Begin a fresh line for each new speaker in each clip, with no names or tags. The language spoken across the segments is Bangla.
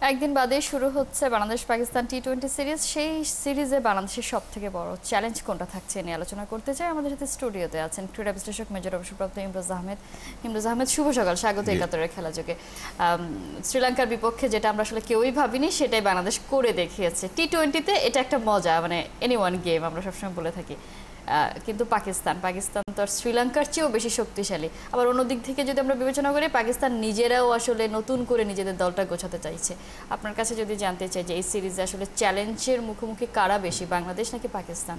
একদিন বাদেই শুরু হচ্ছে বাংলাদেশ পাকিস্তান টি-20 সিরিজ। সেই সিরিজে বাংলাদেশের সবথেকে বড় চ্যালেঞ্জ কোনটা থাকছে নিয়ে আলোচনা করতে চাই। আমাদের সাথে স্টুডিওতে আছেন ক্রীড়া বিশ্লেষক মেজর অবসরপ্রাপ্ত ইমরোজ আহমেদ। ইমরোজ আহমেদ, শুভ সকাল, স্বাগত একাত্তরের খেলা যোগে। শ্রীলঙ্কার বিপক্ষে যেটা আমরা আসলে কেউই ভাবিনি সেটাই বাংলাদেশ করে দেখিয়েছে। টি-20তে এটা একটা মজা, মানে এনিওয়ান গেম আমরা সবসময় বলে থাকি। কিন্তু পাকিস্তান পাকিস্তান তো আর শ্রীলঙ্কার চেয়েও বেশি শক্তিশালী। আবার অন্যদিক থেকে যদি আমরা বিবেচনা করি, পাকিস্তান নিজেরাও আসলে নতুন করে নিজেদের দলটা গোছাতে চাইছে। আপনার কাছে যদি জানতে চাই যে এই সিরিজে আসলে চ্যালেঞ্জের মুখোমুখি কারা বেশি, বাংলাদেশ নাকি পাকিস্তান?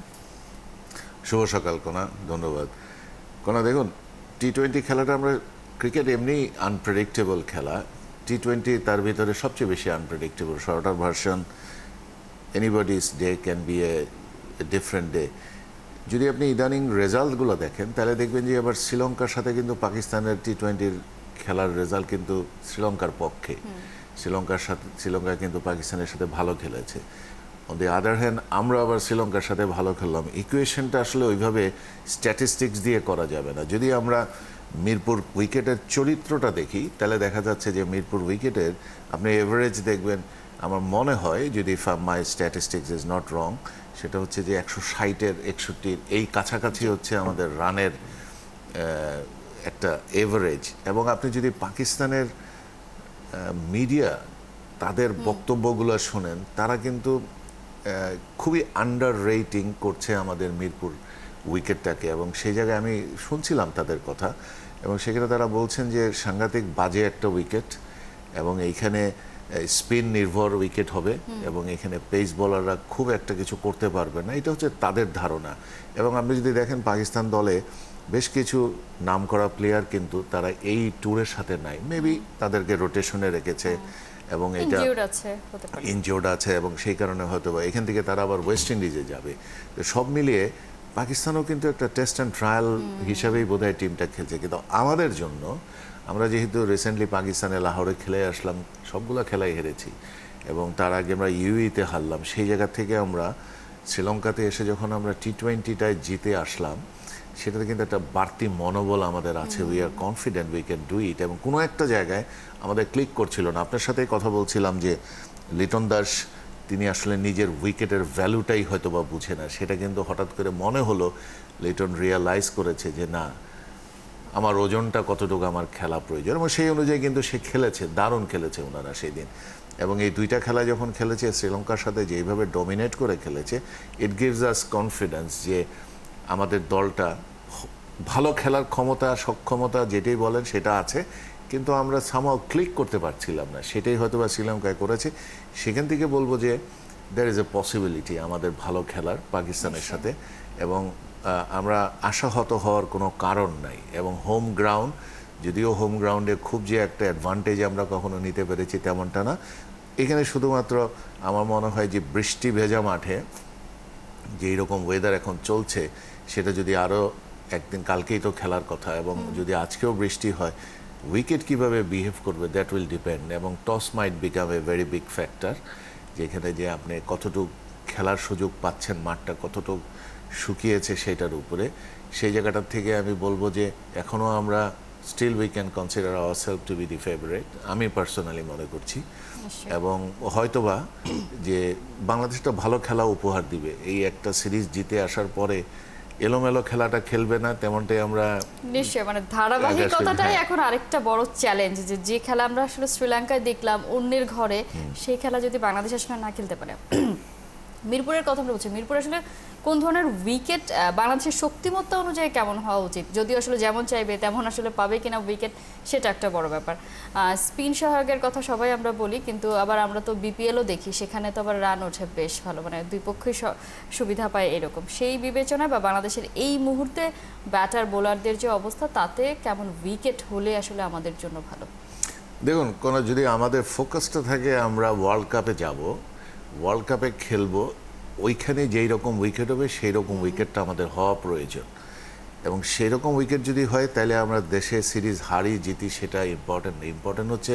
শুভ সকাল কোনা, ধন্যবাদ। কোনা, দেখুন, টি-20 খেলাটা আমরা, ক্রিকেট এমনি আনপ্রেডিক্টেবল খেলা, টি-20 তার ভিতরে সবচেয়ে বেশি unpredictable. Shorter version, anybody's day can be a different day. যদি আপনি ইদানিং রেজাল্টগুলো দেখেন তাহলে দেখবেন যে এবার শ্রীলঙ্কার সাথে কিন্তু পাকিস্তানের টি-20 খেলার রেজাল্ট কিন্তু শ্রীলঙ্কার পক্ষে। শ্রীলঙ্কা কিন্তু পাকিস্তানের সাথে ভালো খেলেছে। অন দি আদার হ্যান্ড আমরা আবার শ্রীলঙ্কার সাথে ভালো খেললাম। ইকুয়েশনটা আসলে ওইভাবে স্ট্যাটিস্টিক্স দিয়ে করা যাবে না। যদি আমরা মিরপুর উইকেটের চরিত্রটা দেখি তাহলে দেখা যাচ্ছে যে মিরপুর উইকেটের আপনি এভারেজ দেখবেন, আমার মনে হয়, যদি মাই স্ট্যাটিস্টিক্স ইজ নট রং, সেটা হচ্ছে যে 160-এর 61-র এই কাছাকাছি হচ্ছে আমাদের রানের একটা এভারেজ। এবং আপনি যদি পাকিস্তানের মিডিয়া তাদের বক্তব্যগুলো শোনেন, তারা কিন্তু খুবই আন্ডার রেটিং করছে আমাদের মিরপুর উইকেটটাকে। এবং সেই জায়গায় আমি শুনছিলাম তাদের কথা, এবং সেখানে তারা বলছেন যে সাংঘাতিক বাজে একটা উইকেট, এবং এইখানে স্পিন নির্ভর উইকেট হবে, এবং এখানে পেস বোলাররা খুব একটা কিছু করতে পারবে না। এটা হচ্ছে তাদের ধারণা। এবং আপনি যদি দেখেন পাকিস্তান দলে বেশ কিছু নামকরা প্লেয়ার কিন্তু তারা এই ট্যুরের সাথে নাই, মেবি তাদেরকে রোটেশনে রেখেছে, এবং এটা ইনজিওর্ড আছে, এবং সেই কারণে হয়তো বা এখান থেকে তারা আবার ওয়েস্ট ইন্ডিজে যাবে। তো সব মিলিয়ে পাকিস্তানও কিন্তু একটা টেস্ট অ্যান্ড ট্রায়াল হিসাবেই বোধহয় টিমটা খেলছে। কিন্তু আমাদের জন্য, আমরা যেহেতু রিসেন্টলি পাকিস্তানে লাহোরে খেলে আসলাম, সবগুলো খেলাই হেরেছি, এবং তার আগে আমরা ইউইতে হারলাম। সেই জায়গা থেকে আমরা শ্রীলঙ্কাতে এসে যখন আমরা টি-20টায় জিতে আসলাম, সেটাতে কিন্তু একটা বাড়তি মনোবল আমাদের আছে। We are confident we can do it. এবং কোনো একটা জায়গায় আমাদের ক্লিক করছিল না। আপনার সাথেই কথা বলছিলাম যে লিটন দাস, তিনি আসলে নিজের উইকেটের ভ্যালুটাই হয়তো বা বুঝে না। সেটা কিন্তু হঠাৎ করে মনে হলো লিটন রিয়ালাইজ করেছে যে না, আমার ওজনটা কতটুকু আমার খেলা প্রয়োজন, এবং সেই অনুযায়ী কিন্তু সে খেলেছে, দারুণ খেলেছে ওনারা সেই দিন। এবং এই দুইটা খেলা যখন খেলেছে শ্রীলঙ্কার সাথে, যেইভাবে ডমিনেট করে খেলেছে, ইট গিভস আস কনফিডেন্স যে আমাদের দলটা ভালো খেলার ক্ষমতা, সক্ষমতা যেটাই বলেন সেটা আছে, কিন্তু আমরা সামহাও ক্লিক করতে পারছিলাম না। সেটাই হয়তো বা শ্রীলঙ্কায় করেছে। সেখান থেকে বলবো যে দ্যার ইজ এ পসিবিলিটি আমাদের ভালো খেলার পাকিস্তানের সাথে, এবং আমরা আশাহত হওয়ার কোনো কারণ নাই। এবং হোম গ্রাউন্ড, যদিও হোম গ্রাউন্ডে খুব যে একটা অ্যাডভান্টেজ আমরা কখনো নিতে পেরেছি তেমনটা না। এখানে শুধুমাত্র আমার মনে হয় যে বৃষ্টি ভেজা মাঠে যেই রকম ওয়েদার এখন চলছে, সেটা যদি আরও একদিন, কালকেই তো খেলার কথা, এবং যদি আজকেও বৃষ্টি হয়, উইকেট কিভাবে বিহেভ করবে দ্যাট উইল ডিপেন্ড। এবং toss might become a very big factor, যেখানে যে আপনি কতটুকু খেলার সুযোগ পাচ্ছেন, মাঠটা কতটুকু শুকিয়েছে সেটার উপরে। সেই জায়গাটার থেকে আমি বলবো যে এখনও আমরা still we can consider ourselves to be the favourite, আমি পার্সোনালি মনে করছি। এবং হয়তোবা যে বাংলাদেশটা ভালো খেলা উপহার দিবে। এই একটা সিরিজ জিতে আসার পরে এলোমেলো খেলাটা খেলবে না, তেমনটাই আমরা
নিশ্চয়ই, মানে ধারাবাহিকতাটাই এখন আরেকটা বড় চ্যালেঞ্জ। যে খেলা আমরা আসলে শ্রীলঙ্কায় দেখলাম অন্যের ঘরে, সেই খেলা যদি বাংলাদেশ আসলে না খেলতে পারে। মিরপুরের কথা আমরা বলছি, মিরপুর আসলে কোন ধরনের উইকেট, বাংলাদেশের শক্তিমত্তা অনুযায়ী কেমন হওয়া উচিত, যদিও আসলে যেমন চাইবে তেমন আসলে পাবে কিনা উইকেট, সেটা একটা বড় ব্যাপার। স্পিন সহায়কের কথা সবাই আমরা বলি, কিন্তু আবার আমরা তো বিপিএলও দেখি, সেখানে তো আবার রান ওঠে বেশ ভালো, মানে দুই পক্ষই সুবিধা পায় এরকম। সেই বিবেচনায় বা বাংলাদেশের এই মুহূর্তে ব্যাটার বোলারদের যে অবস্থা, তাতে কেমন উইকেট হলে আসলে আমাদের জন্য ভালো?
দেখুন, কোনো যদি আমাদের ফোকাসটা থাকে আমরা ওয়ার্ল্ড কাপে যাব, ওয়ার্ল্ড কাপে খেলবো, ওইখানে যেই রকম উইকেট হবে সেই রকম উইকেটটা আমাদের হওয়া প্রয়োজন। এবং সেই রকম উইকেট যদি হয় তাহলে আমরা দেশে সিরিজ হারি জিতি সেটা ইম্পর্টেন্ট না। ইম্পর্টেন্ট হচ্ছে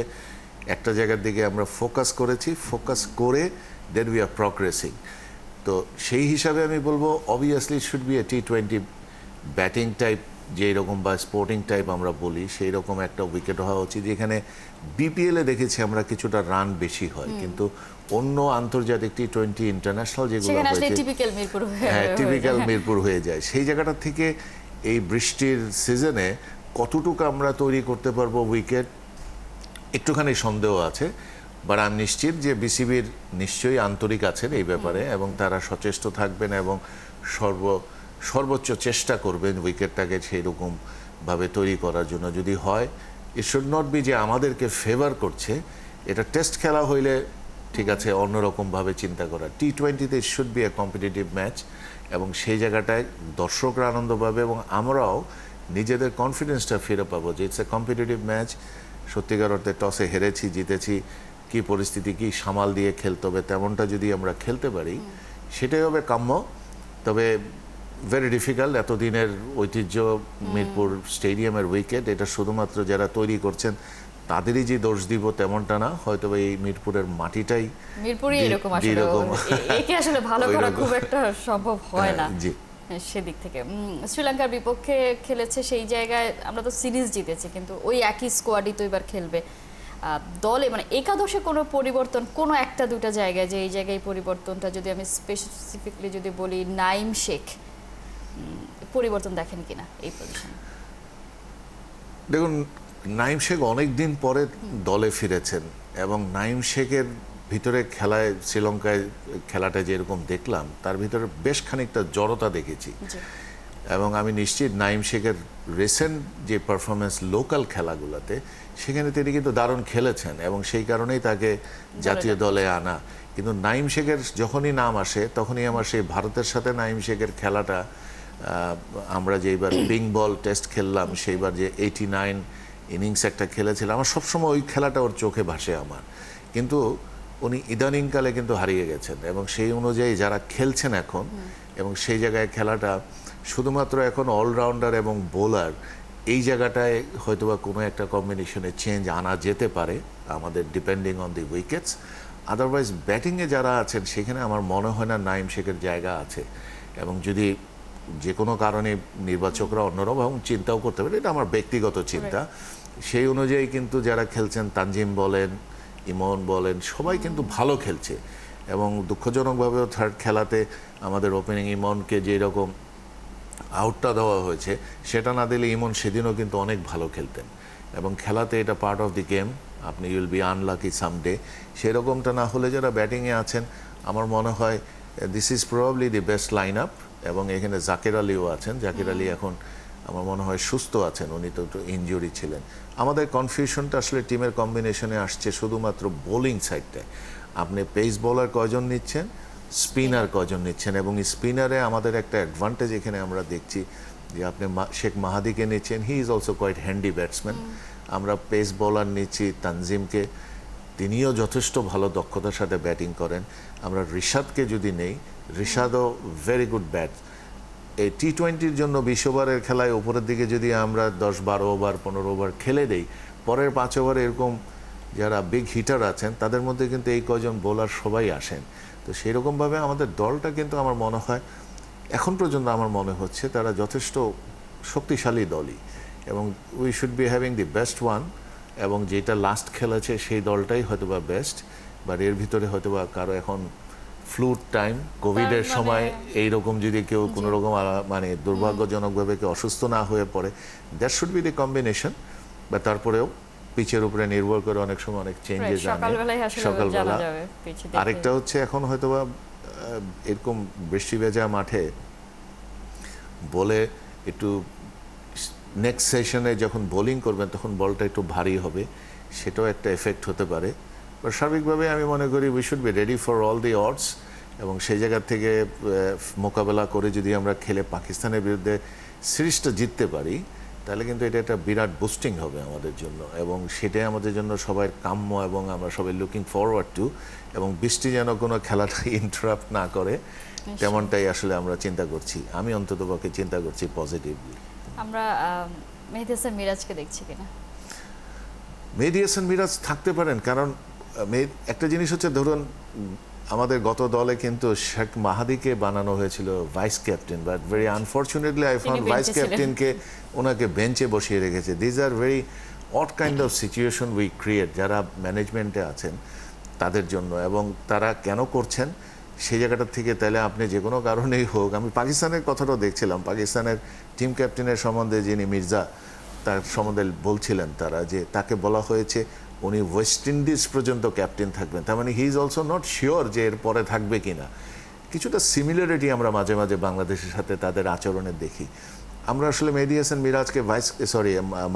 একটা জায়গার দিকে আমরা ফোকাস করেছি, ফোকাস করে দেন উই আর প্রগ্রেসিং। তো সেই হিসাবে আমি বলবো অবভিয়াসলি শুড বি এ টি-20 ব্যাটিং টাইপ যেই রকম বা স্পোর্টিং টাইপ আমরা বলি সেই রকম একটা উইকেট হওয়া উচিত, যেখানে বিপিএলে দেখেছি আমরা কিছুটা রান বেশি হয়, কিন্তু অন্য আন্তর্জাতিক T20 ইন্টারন্যাশনাল যেগুলো
সেখানে আসলে
হয়েছে
টিপিক্যাল মিরপুর
হ্যাঁ টিপিক্যাল মিরপুর হয়ে যায়। সেই জায়গাটা থেকে এই বৃষ্টির সিজনে কতটুকু আমরা তৈরি করতে পারবো উইকেট একটুখানি সন্দেহ আছে। বাট আমি নিশ্চিত যে বিসিবির নিশ্চয়ই আন্তরিক আছেন এই ব্যাপারে এবং তারা সচেষ্ট থাকবেন এবং সর্বোচ্চ চেষ্টা করবেন উইকেটটাকে সেই রকমভাবে তৈরি করার জন্য। যদি হয় ইট শুড নট বি যে আমাদেরকে ফেভার করছে, এটা টেস্ট খেলা হইলে ঠিক আছে অন্যরকমভাবে চিন্তা করা। T20-তে it should be a competitive match এবং সেই জায়গাটায় দর্শকরা আনন্দ পাবে এবং আমরাও নিজেদের কনফিডেন্সটা ফিরে পাবো যে ইটস এ কম্পিটিটিভ ম্যাচ। সত্যিকার অর্থে টসে হেরেছি জিতেছি, কি পরিস্থিতি কি সামাল দিয়ে খেলতে হবে তেমনটা যদি আমরা খেলতে পারি সেটাই হবে কাম্য। তবে ভেরি ডিফিকাল্ট, এতদিনের ঐতিহ্য মিরপুর স্টেডিয়ামের উইকেট, এটা শুধুমাত্র যারা তৈরি করছেন তাদেরই যে দোষ দিব তেমনটা না, হয়তো এই মিরপুরের মাটিটাই
মিরপুরই এরকম আসলে একে আসলে ভালো করা খুব একটা সম্ভব হয় না
জি
সেদিক থেকে। শ্রীলঙ্কার বিপক্ষে খেলেছে, সেই জায়গায় আমরা তো সিরিজ জিতেছি, কিন্তু ওই একই স্কোয়াডই তো এবার খেলবে। দলে মানে একাদশে কোনো পরিবর্তন কোনো একটা দুটা জায়গায়, যে এই জায়গায় পরিবর্তনটা যদি আমি স্পেসিফিকলি যদি বলি, নাইম শেখ পরিবর্তন দেখেন কিনা এই পজিশনে?
দেখুন, নাইম শেখ অনেক দিন পরে দলে ফিরেছেন এবং নাইম শেখের ভিতরে খেলায় শ্রীলঙ্কায় খেলাটা যেরকম দেখলাম তার ভিতরে বেশ খানিকটা জড়তা দেখেছি এবং আমি নিশ্চিত নাইম শেখের রিসেন্ট যে পারফরমেন্স লোকাল খেলাগুলোতে সেখানে তিনি কিন্তু দারুণ খেলেছেন এবং সেই কারণেই তাকে জাতীয় দলে আনা। কিন্তু নাইম শেখের যখনই নাম আসে তখনই আমার সেই ভারতের সাথে নাইম শেখের খেলাটা, আমরা যেইবার পিঙ্ক বল টেস্ট খেললাম সেইবার যে 89 ইনিংস একটা খেলেছিলাম, আমার সবসময় ওই খেলাটা ওর চোখে ভাসে আমার। কিন্তু উনি ইদানিংকালে কিন্তু হারিয়ে গেছেন এবং সেই অনুযায়ী যারা খেলছেন এখন এবং সেই জায়গায় খেলাটা শুধুমাত্র এখন অলরাউন্ডার এবং বোলার, এই জায়গাটায় হয়তোবা কোনো একটা কম্বিনেশনে চেঞ্জ আনা যেতে পারে আমাদের, depending on the wickets. Otherwise ব্যাটিংয়ে যারা আছেন সেখানে আমার মনে হয় না নাইম শেখের জায়গা আছে এবং যদি যে কোনো কারণে নির্বাচকরা অন্যরকম এবং চিন্তাও করতে পারে, এটা আমার ব্যক্তিগত চিন্তা, সেই অনুযায়ী কিন্তু যারা খেলছেন তানজিম বলেন ইমন বলেন সবাই কিন্তু ভালো খেলছে এবং দুঃখজনকভাবেও থার্ড খেলাতে আমাদের ওপেনিং ইমনকে যে রকম আউটটা দেওয়া হয়েছে সেটা না দিলে ইমন সেদিনও কিন্তু অনেক ভালো খেলতেন এবং খেলাতে এটা পার্ট অফ দি গেম, আপনি উইল বি আনলাকি সামডে। সেরকমটা না হলে যারা ব্যাটিংয়ে আছেন আমার মনে হয় this is probably the best line up এবং এখানে জাকির আলীও আছেন। জাকির আলী এখন আমার মনে হয় সুস্থ আছেন, উনি তো একটু ইনজুরি ছিলেন। আমাদের কনফিউশনটা আসলে টিমের কম্বিনেশনে আসছে শুধুমাত্র বোলিং সাইডটায়। আপনি পেস বোলার কয়জন নিচ্ছেন, স্পিনার কয়জন নিচ্ছেন এবং স্পিনারে আমাদের একটা অ্যাডভান্টেজ এখানে আমরা দেখছি যে আপনি শেখ মাহাদিকে নিচ্ছেন, he is also quite handy batsman. আমরা পেস বোলার নিচ্ছি তানজিমকে, তিনিও যথেষ্ট ভালো দক্ষতার সাথে ব্যাটিং করেন। আমরা রিশাদকে যদি নেই, রিশাদও ভেরি গুড ব্যাট। এই T20-র জন্য 20 ওভারের খেলায় উপরের দিকে যদি আমরা 10-12 ওভার 15 ওভার খেলে দেই, পরের 5 ওভারে এরকম যারা বিগ হিটার আছেন তাদের মধ্যে কিন্তু এই কয়জন বোলার সবাই আসেন। তো সেই রকমভাবে আমাদের দলটা কিন্তু আমার মনে হয় এখন পর্যন্ত আমার মনে হচ্ছে তারা যথেষ্ট শক্তিশালী দলই এবং we should be having the best one এবং যেটা লাস্ট খেলেছে সেই দলটাই হয়তোবা বেস্ট। বাট এর ভিতরে হয়তোবা কারো এখন ফ্লুট টাইম, কোভিডের সময় এইরকম যদি কেউ কোনো রকম মানে দুর্ভাগ্যজনকভাবে কেউ অসুস্থ না হয়ে পড়ে, that should be the combination. বা তারপরেও পিচের উপরে নির্ভর করে অনেক সময় অনেক চেঞ্জেস আনে সকালবেলা। আরেকটা হচ্ছে এখন হয়তোবা এরকম বৃষ্টি ভেজা মাঠে বলে একটু নেক্সট সেশনে যখন বোলিং করবেন তখন বলটা একটু ভারী হবে, সেটাও একটা এফেক্ট হতে পারে। বাট সার্বিকভাবে আমি মনে করি we should be ready for all the ods এবং সেই জায়গা থেকে মোকাবেলা করে যদি আমরা খেলে পাকিস্তানের বিরুদ্ধে সিরিজটা জিততে পারি তাহলে কিন্তু এটা একটা বিরাট বুস্টিং হবে আমাদের জন্য এবং সেটাই আমাদের জন্য সবাই কাম্য এবং আমরা সবাই লুকিং ফরওয়ার্ড টু। এবং বৃষ্টি যেন কোনো খেলাটা ইন্টারাপ্ট না করে তেমনটাই আসলে আমরা চিন্তা করছি, আমি অন্ততপক্ষে চিন্তা করছি পজিটিভলি।
আমরা মেহেদী হাসান মিরাজকে দেখছি কিনা?
মেহেদী হাসান মিরাজ থাকতে পারেন, কারণ একটা জিনিস হচ্ছে ধরুন আমাদের গত দলে কিন্তু শেখ মাহাদিকে বানানো হয়েছিল vice captain, but very unfortunately I found
বেঞ্চে
ভাইস
ছিলেন।
ক্যাপ্টেনকে ওনাকে বেঞ্চে বসিয়ে রেখেছে। These are very odd kind of situation we create যারা ম্যানেজমেন্টে আছেন তাদের জন্য, এবং তারা কেন করছেন সেই জায়গাটা থেকে তাহলে আপনি যে কোনো কারণেই হোক, আমি পাকিস্তানের কথাটাও দেখছিলাম, পাকিস্তানের টিম ক্যাপ্টেনের সম্বন্ধে যিনি মির্জা তার সম্বন্ধে বলছিলেন তারা যে তাকে বলা হয়েছে উনি ওয়েস্ট ইন্ডিজ পর্যন্ত ক্যাপ্টেন থাকবেন, তার মানে হি ইজ অলসো নট শিওর যে এর পরে থাকবে কিনা। কিছুটা সিমিলারিটি আমরা মাঝে মাঝে বাংলাদেশের সাথে তাদের আচরণে দেখি। আমরা আসলে মেহেদী হাসান মিরাজকে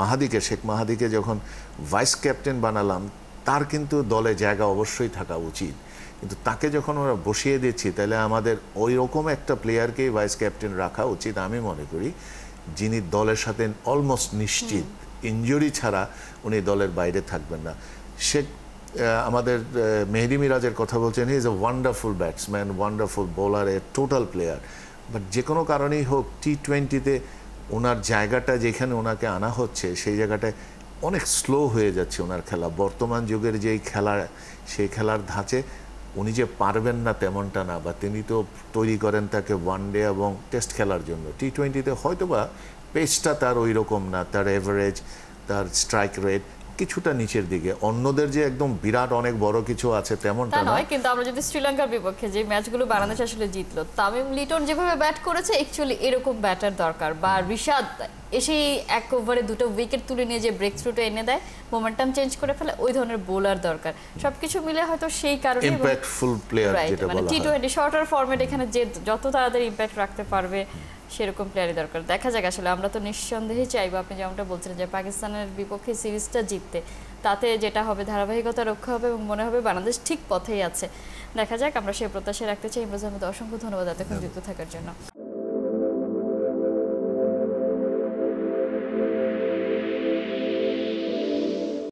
মাহাদিকে, শেখ মাহাদিকে যখন ভাইস ক্যাপ্টেন বানালাম, তার কিন্তু দলে জায়গা অবশ্যই থাকা উচিত, কিন্তু তাকে যখন আমরা বসিয়ে দিচ্ছি তাহলে আমাদের ওই রকম একটা প্লেয়ারকেই ভাইস ক্যাপ্টেন রাখা উচিত আমি মনে করি, যিনি দলের সাথে অলমোস্ট নিশ্চিত ইনজুরি ছাড়া উনি দলের বাইরে থাকবেন না। শেখ আমাদের মেহেদী মিরাজের কথা বলছেন, he is a wonderful batsman, wonderful bowler, A total player, but যে কোনো কারণেই হোক টি-20-তে ওনার জায়গাটা যেখানে ওনাকে আনা হচ্ছে সেই জায়গাটায় অনেক স্লো হয়ে যাচ্ছে ওনার খেলা। বর্তমান যুগের যেই খেলা, সেই খেলার ধাঁচে উনি যে পারবেন না তেমনটা না, বা তিনি তো তৈরি করেন তাকে ওয়ানডে এবং টেস্ট খেলার জন্য। টি-20-তে হয়তো বা পেসটা তার ওই রকম না, তার এভারেজ, তার স্ট্রাইক রেট কিছুটা নিচের দিকে। অন্যদের যে একদম বিরাট অনেক বড় কিছু আছে
তা
তেমনটা না।
নয়, কিন্তু আমরা যদি শ্রীলঙ্কার বিপক্ষে যে ম্যাচগুলো বাংলাদেশ আসলে জিতলো, তামিম লিটন যেভাবে ব্যাট করেছে অ্যাকচুয়ালি এরকম ব্যাটার দরকার, বা রিশাদ এসেই এক ওভারে 2টা উইকেট তুলে নিয়ে যে ব্রেক থ্রুটা এনে দেয়, মোমেন্টাম চেঞ্জ করে ফেলে, ওই ধরনের বোলার দরকার। সবকিছু মিলে হয়তো সেই কারণে
ইম্প্যাক্টফুল প্লেয়ার যেটা
মানে
বলা হয়।
টি-20 শর্টার ফরম্যাট এখানে যে যত তাড়াতাড়ি ইম্প্যাক্ট রাখতে পারবে সেরকম প্লেয়ারই দরকার। দেখা যাক, আসলে আমরা তো নিঃসন্দেহে চাইবো আপনি যেমনটা বলছিলেন যে পাকিস্তানের বিপক্ষে সিরিজটা জিততে, তাতে যেটা হবে ধারাবাহিকতা রক্ষা হবে এবং মনে হবে বাংলাদেশ ঠিক পথেই আছে। দেখা যাক, আমরা সেই প্রত্যাশা রাখতে চাই। ইমরোজ আহমেদ, অসংখ্য ধন্যবাদ এতক্ষণ যুক্ত থাকার জন্য।